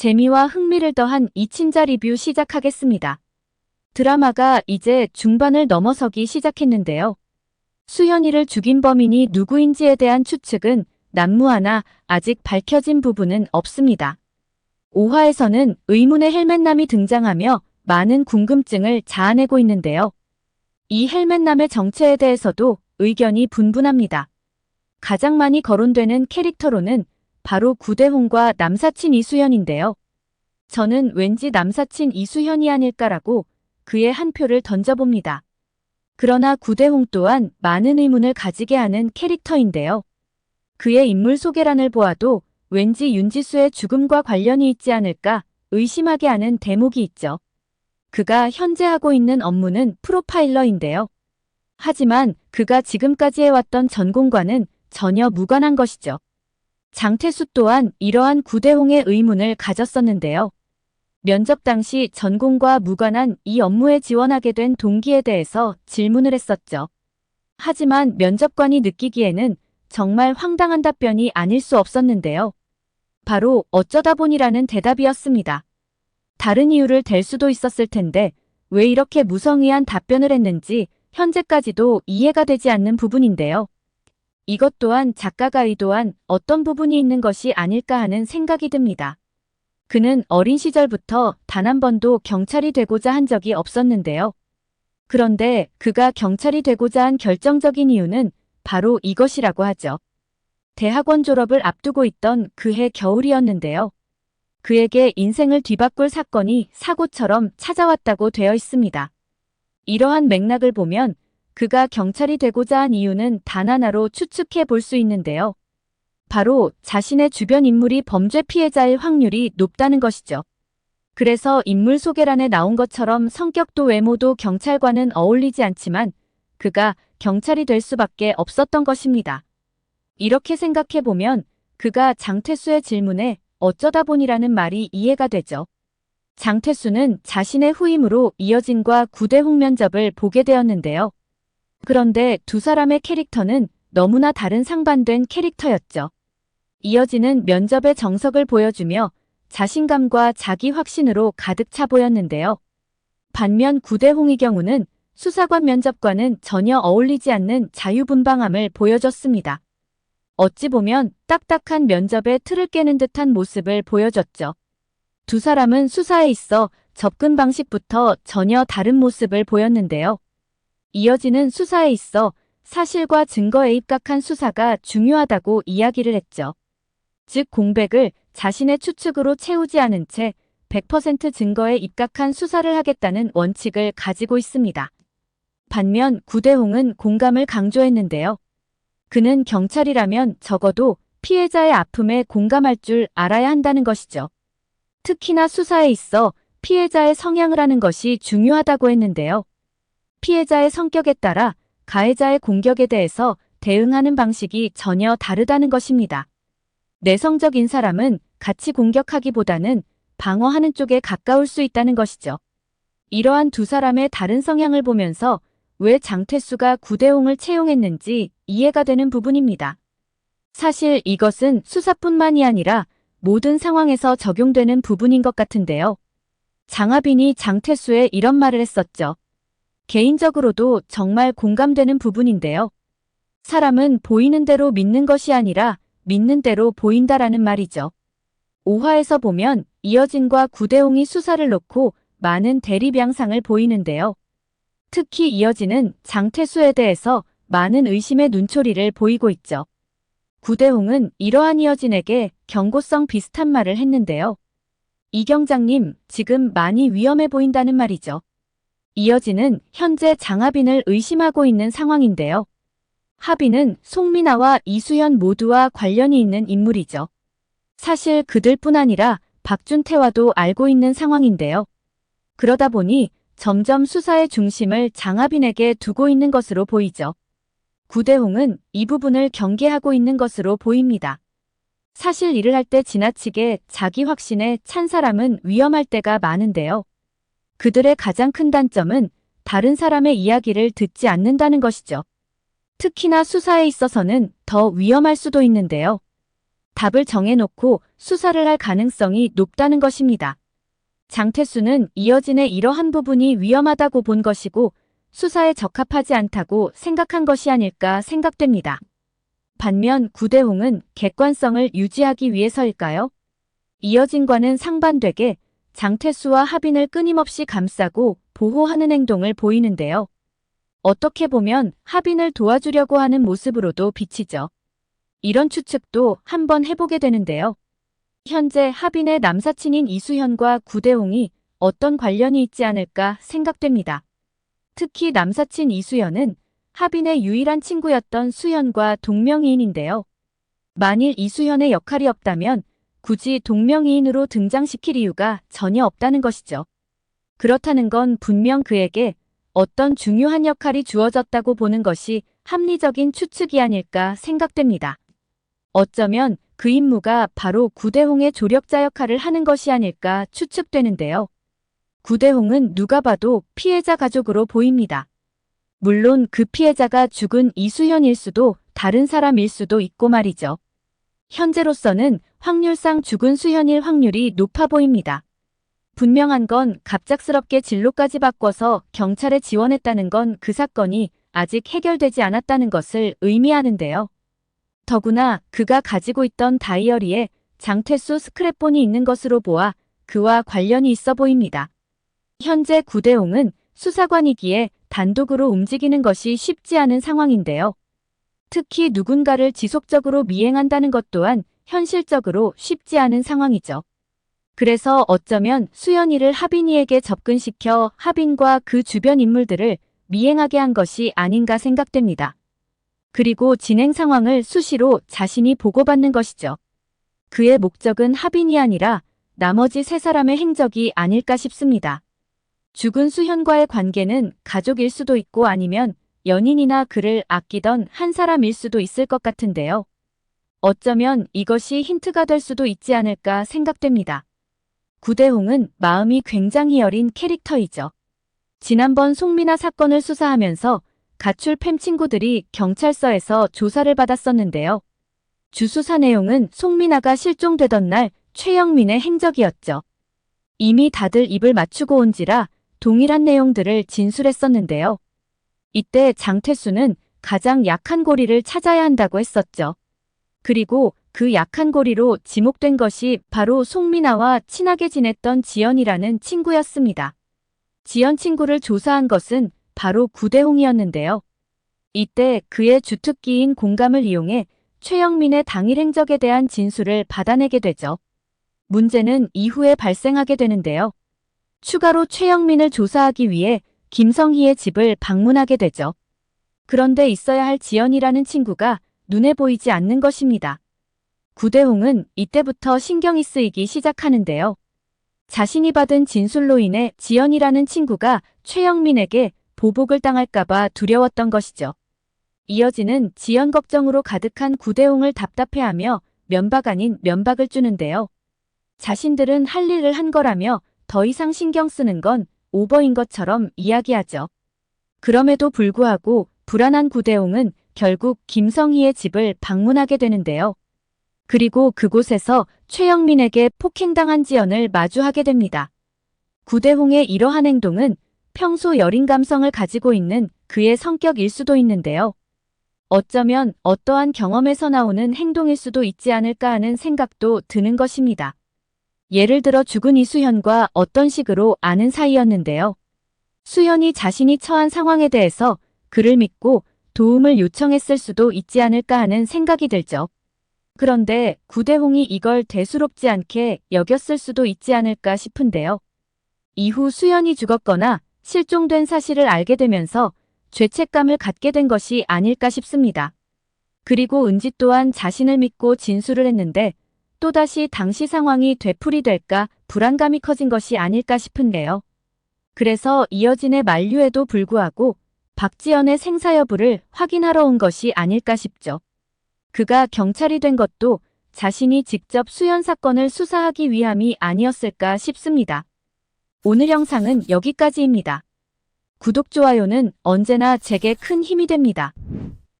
재미와 흥미를 더한 이친자 리뷰 시작하겠습니다. 드라마가 이제 중반을 넘어서기 시작했는데요. 수현이를 죽인 범인이 누구인지에 대한 추측은 난무하나 아직 밝혀진 부분은 없습니다. 5화에서는 의문의 헬멧남이 등장하며 많은 궁금증을 자아내고 있는데요. 이 헬멧남의 정체에 대해서도 의견이 분분합니다. 가장 많이 거론되는 캐릭터로는 바로 구대홍과 남사친 이수현인데요. 저는 왠지 남사친 이수현이 아닐까라고 그의 한 표를 던져봅니다. 그러나 구대홍 또한 많은 의문을 가지게 하는 캐릭터인데요. 그의 인물 소개란을 보아도 왠지 윤지수의 죽음과 관련이 있지 않을까 의심하게 하는 대목이 있죠. 그가 현재 하고 있는 업무는 프로파일러인데요. 하지만 그가 지금까지 해왔던 전공과는 전혀 무관한 것이죠. 장태수 또한 이러한 구대홍의 의문을 가졌었는데요. 면접 당시 전공과 무관한 이 업무에 지원하게 된 동기에 대해서 질문을 했었죠. 하지만 면접관이 느끼기에는 정말 황당한 답변이 아닐 수 없었는데요. 바로 어쩌다 보니라는 대답이었습니다. 다른 이유를 댈 수도 있었을 텐데 왜 이렇게 무성의한 답변을 했는지 현재까지도 이해가 되지 않는 부분인데요. 이것 또한 작가가 의도한 어떤 부분이 있는 것이 아닐까 하는 생각이 듭니다. 그는 어린 시절부터 단 한 번도 경찰이 되고자 한 적이 없었는데요. 그런데 그가 경찰이 되고자 한 결정적인 이유는 바로 이것이라고 하죠. 대학원 졸업을 앞두고 있던 그해 겨울이었는데요. 그에게 인생을 뒤바꿀 사건이 사고처럼 찾아왔다고 되어 있습니다. 이러한 맥락을 보면 그가 경찰이 되고자 한 이유는 단 하나로 추측해 볼 수 있는데요. 바로 자신의 주변 인물이 범죄 피해자일 확률이 높다는 것이죠. 그래서 인물 소개란에 나온 것처럼 성격도 외모도 경찰과는 어울리지 않지만 그가 경찰이 될 수밖에 없었던 것입니다. 이렇게 생각해 보면 그가 장태수의 질문에 어쩌다 보니라는 말이 이해가 되죠. 장태수는 자신의 후임으로 이어진과 구대홍 면접을 보게 되었는데요. 그런데 두 사람의 캐릭터는 너무나 다른 상반된 캐릭터였죠. 이어진은 면접의 정석을 보여주며 자신감과 자기 확신으로 가득 차 보였는데요. 반면 구대홍의 경우는 수사관 면접과는 전혀 어울리지 않는 자유분방함을 보여줬습니다. 어찌 보면 딱딱한 면접의 틀을 깨는 듯한 모습을 보여줬죠. 두 사람은 수사에 있어 접근 방식부터 전혀 다른 모습을 보였는데요. 이어지는 수사에 있어 사실과 증거에 입각한 수사가 중요하다고 이야기를 했죠. 즉 공백을 자신의 추측으로 채우지 않은 채 100% 증거에 입각한 수사를 하겠다는 원칙을 가지고 있습니다. 반면 구대홍은 공감을 강조했는데요. 그는 경찰이라면 적어도 피해자의 아픔에 공감할 줄 알아야 한다는 것이죠. 특히나 수사에 있어 피해자의 성향을 아는 것이 중요하다고 했는데요. 피해자의 성격에 따라 가해자의 공격에 대해서 대응하는 방식이 전혀 다르다는 것입니다. 내성적인 사람은 같이 공격하기보다는 방어하는 쪽에 가까울 수 있다는 것이죠. 이러한 두 사람의 다른 성향을 보면서 왜 장태수가 구대홍을 채용했는지 이해가 되는 부분입니다. 사실 이것은 수사뿐만이 아니라 모든 상황에서 적용되는 부분인 것 같은데요. 장하빈이 장태수에 이런 말을 했었죠. 개인적으로도 정말 공감되는 부분인데요. 사람은 보이는 대로 믿는 것이 아니라 믿는 대로 보인다라는 말이죠. 5화에서 보면 이어진과 구대홍이 수사를 놓고 많은 대립 양상을 보이는데요. 특히 이어진은 장태수에 대해서 많은 의심의 눈초리를 보이고 있죠. 구대홍은 이러한 이어진에게 경고성 비슷한 말을 했는데요. 이 경장님, 지금 많이 위험해 보인다는 말이죠. 이어진은 현재 장하빈을 의심하고 있는 상황인데요. 하빈은 송민아와 이수현 모두와 관련이 있는 인물이죠. 사실 그들뿐 아니라 박준태와도 알고 있는 상황인데요. 그러다 보니 점점 수사의 중심을 장하빈에게 두고 있는 것으로 보이죠. 구대홍은 이 부분을 경계하고 있는 것으로 보입니다. 사실 일을 할 때 지나치게 자기 확신에 찬 사람은 위험할 때가 많은데요. 그들의 가장 큰 단점은 다른 사람의 이야기를 듣지 않는다는 것이죠. 특히나 수사에 있어서는 더 위험할 수도 있는데요. 답을 정해놓고 수사를 할 가능성이 높다는 것입니다. 장태수는 이어진의 이러한 부분이 위험하다고 본 것이고 수사에 적합하지 않다고 생각한 것이 아닐까 생각됩니다. 반면 구대홍은 객관성을 유지하기 위해서일까요? 이어진과는 상반되게 장태수와 하빈을 끊임없이 감싸고 보호하는 행동을 보이는데요. 어떻게 보면 하빈을 도와주려고 하는 모습으로도 비치죠. 이런 추측도 한번 해보게 되는데요. 현재 하빈의 남사친인 이수현과 구대홍이 어떤 관련이 있지 않을까 생각됩니다. 특히 남사친 이수현은 하빈의 유일한 친구였던 수현과 동명이인인데요. 만일 이수현의 역할이 없다면 굳이 동명이인으로 등장시킬 이유가 전혀 없다는 것이죠. 그렇다는 건 분명 그에게 어떤 중요한 역할이 주어졌다고 보는 것이 합리적인 추측이 아닐까 생각됩니다. 어쩌면 그 임무가 바로 구대홍의 조력자 역할을 하는 것이 아닐까 추측되는데요. 구대홍은 누가 봐도 피해자 가족으로 보입니다. 물론 그 피해자가 죽은 이수현일 수도 다른 사람일 수도 있고 말이죠. 현재로서는 확률상 죽은 수현일 확률이 높아 보입니다. 분명한 건 갑작스럽게 진로까지 바꿔서 경찰에 지원했다는 건 그 사건이 아직 해결되지 않았다는 것을 의미하는데요. 더구나 그가 가지고 있던 다이어리에 장태수 스크랩본이 있는 것으로 보아 그와 관련이 있어 보입니다. 현재 구대홍은 수사관이기에 단독으로 움직이는 것이 쉽지 않은 상황인데요. 특히 누군가를 지속적으로 미행한다는 것 또한 현실적으로 쉽지 않은 상황이죠. 그래서 어쩌면 수연이를 하빈이에게 접근시켜 하빈과 그 주변 인물들을 미행하게 한 것이 아닌가 생각됩니다. 그리고 진행 상황을 수시로 자신이 보고받는 것이죠. 그의 목적은 하빈이 아니라 나머지 세 사람의 행적이 아닐까 싶습니다. 죽은 수현과의 관계는 가족일 수도 있고 아니면 연인이나 그를 아끼던 한 사람일 수도 있을 것 같은데요. 어쩌면 이것이 힌트가 될 수도 있지 않을까 생각됩니다. 구대홍은 마음이 굉장히 여린 캐릭터이죠. 지난번 송민아 사건을 수사하면서 가출 팸 친구들이 경찰서에서 조사를 받았었는데요. 주수사 내용은 송민아가 실종되던 날 최영민의 행적이었죠. 이미 다들 입을 맞추고 온지라 동일한 내용들을 진술했었는데요. 이때 장태수는 가장 약한 고리를 찾아야 한다고 했었죠. 그리고 그 약한 고리로 지목된 것이 바로 송민아와 친하게 지냈던 지연이라는 친구였습니다. 지연 친구를 조사한 것은 바로 구대홍이었는데요. 이때 그의 주특기인 공감을 이용해 최영민의 당일 행적에 대한 진술을 받아내게 되죠. 문제는 이후에 발생하게 되는데요. 추가로 최영민을 조사하기 위해 김성희의 집을 방문하게 되죠. 그런데 있어야 할 지연이라는 친구가 눈에 보이지 않는 것입니다. 구대홍은 이때부터 신경이 쓰이기 시작하는데요. 자신이 받은 진술로 인해 지연이라는 친구가 최영민에게 보복을 당할까봐 두려웠던 것이죠. 이어지는 지연 걱정으로 가득한 구대홍을 답답해하며 면박 아닌 면박을 주는데요. 자신들은 할 일을 한 거라며 더 이상 신경 쓰는 건 오버인 것처럼 이야기하죠. 그럼에도 불구하고 불안한 구대홍은 결국 김성희의 집을 방문하게 되는데요. 그리고 그곳에서 최영민에게 폭행당한 지연을 마주하게 됩니다. 구대홍의 이러한 행동은 평소 여린 감성을 가지고 있는 그의 성격일 수도 있는데요. 어쩌면 어떠한 경험에서 나오는 행동일 수도 있지 않을까 하는 생각도 드는 것입니다. 예를 들어 죽은 이수현과 어떤 식으로 아는 사이였는데요. 수현이 자신이 처한 상황에 대해서 그를 믿고 도움을 요청했을 수도 있지 않을까 하는 생각이 들죠. 그런데 구대홍이 이걸 대수롭지 않게 여겼을 수도 있지 않을까 싶은데요. 이후 수현이 죽었거나 실종된 사실을 알게 되면서 죄책감을 갖게 된 것이 아닐까 싶습니다. 그리고 은지 또한 자신을 믿고 진술을 했는데 또다시 당시 상황이 되풀이될까 불안감이 커진 것이 아닐까 싶은데요. 그래서 이어진의 만류에도 불구하고 박지연의 생사 여부를 확인하러 온 것이 아닐까 싶죠. 그가 경찰이 된 것도 자신이 직접 수연 사건을 수사하기 위함이 아니었을까 싶습니다. 오늘 영상은 여기까지입니다. 구독, 좋아요는 언제나 제게 큰 힘이 됩니다.